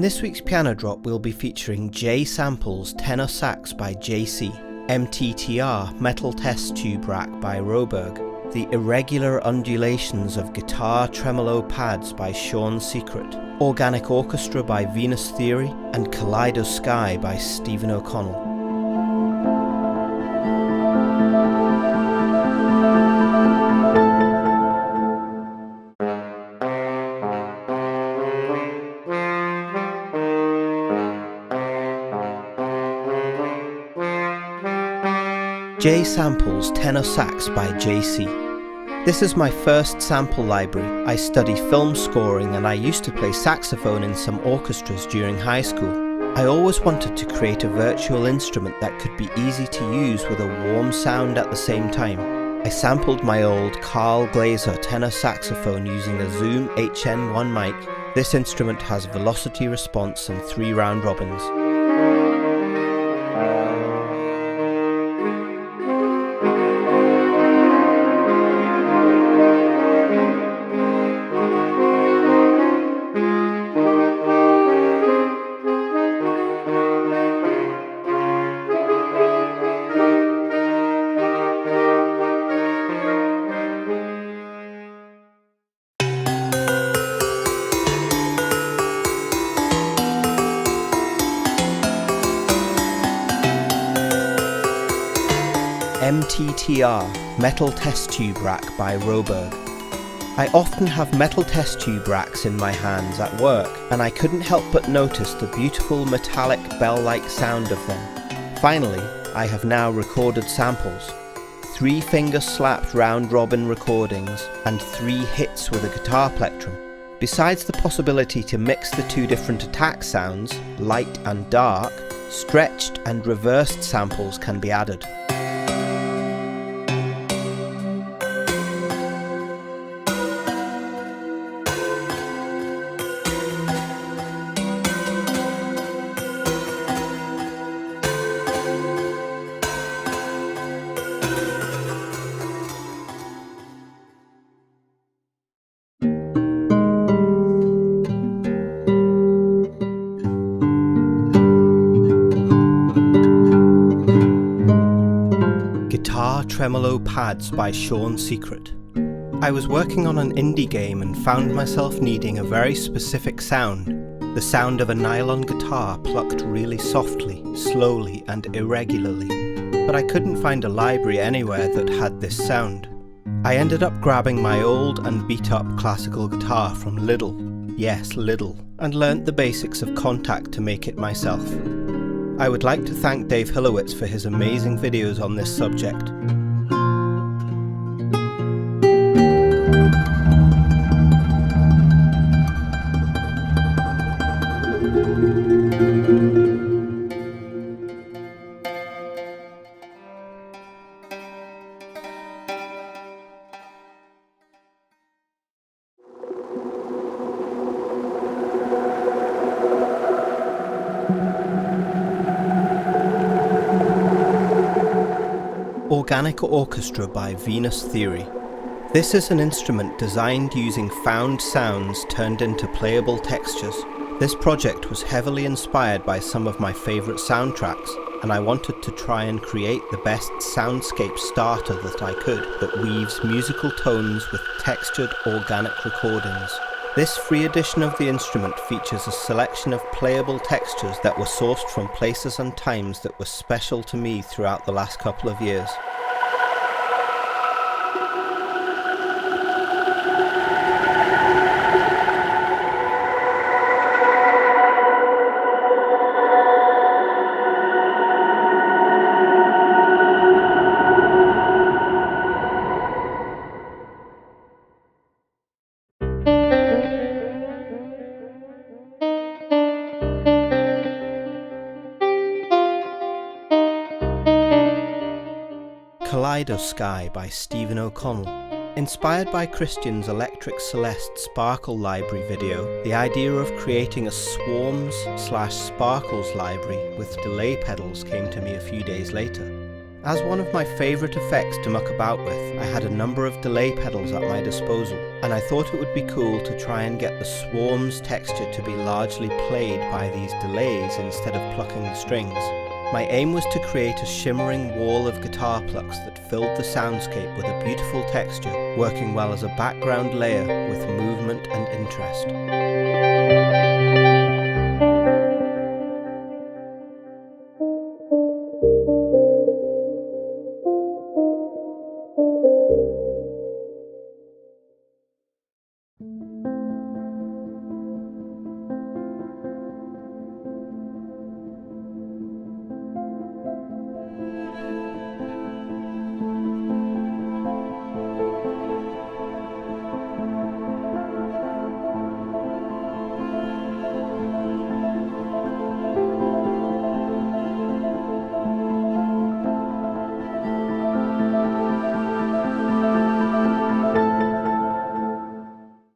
this week's Piano Drop we'll be featuring JSamples Tenor Sax by JC, MTTR Metal Test Tube Rack by Roberg, the irregular undulations of guitar tremolo pads by Sean Secret, Organic Orchestra by Venus Theory, and Kaleidoskye by Stephen O'Connell. JSamples Tenor Sax by JC. This is my first sample library. I study film scoring and I used to play saxophone in some orchestras during high school. I always wanted to create a virtual instrument that could be easy to use with a warm sound at the same time. I sampled my old Carl Glazer tenor saxophone using a Zoom HN1 mic. This instrument has velocity response and 3 round robins. MTTR Metal Test Tube Rack by Roberg. I often have metal test tube racks in my hands at work, and I couldn't help but notice the beautiful metallic bell-like sound of them. Finally, I have now recorded samples, 3 finger-slapped round-robin recordings, and 3 hits with a guitar plectrum. Besides the possibility to mix the 2 different attack sounds, light and dark, stretched and reversed samples can be added. Guitar Tremolo Pads by Sean Secret. I was working on an indie game and found myself needing a very specific sound, the sound of a nylon guitar plucked really softly, slowly and irregularly, but I couldn't find a library anywhere that had this sound. I ended up grabbing my old and beat up classical guitar from Lidl, yes Lidl, and learnt the basics of Contact to make it myself. I would like to thank Dave Hillowitz for his amazing videos on this subject. Organic Orchestra by Venus Theory. This is an instrument designed using found sounds turned into playable textures. This project was heavily inspired by some of my favourite soundtracks, and I wanted to try and create the best soundscape starter that I could that weaves musical tones with textured organic recordings. This free edition of the instrument features a selection of playable textures that were sourced from places and times that were special to me throughout the last couple of years. Kaleidoskye by Stephen O'Connell. Inspired by Christian's Electric Celeste Sparkle Library video, the idea of creating a Swarms/Sparkles library with delay pedals came to me a few days later. As one of my favourite effects to muck about with, I had a number of delay pedals at my disposal, and I thought it would be cool to try and get the swarms texture to be largely played by these delays instead of plucking the strings. My aim was to create a shimmering wall of guitar plucks that filled the soundscape with a beautiful texture, working well as a background layer with movement and interest.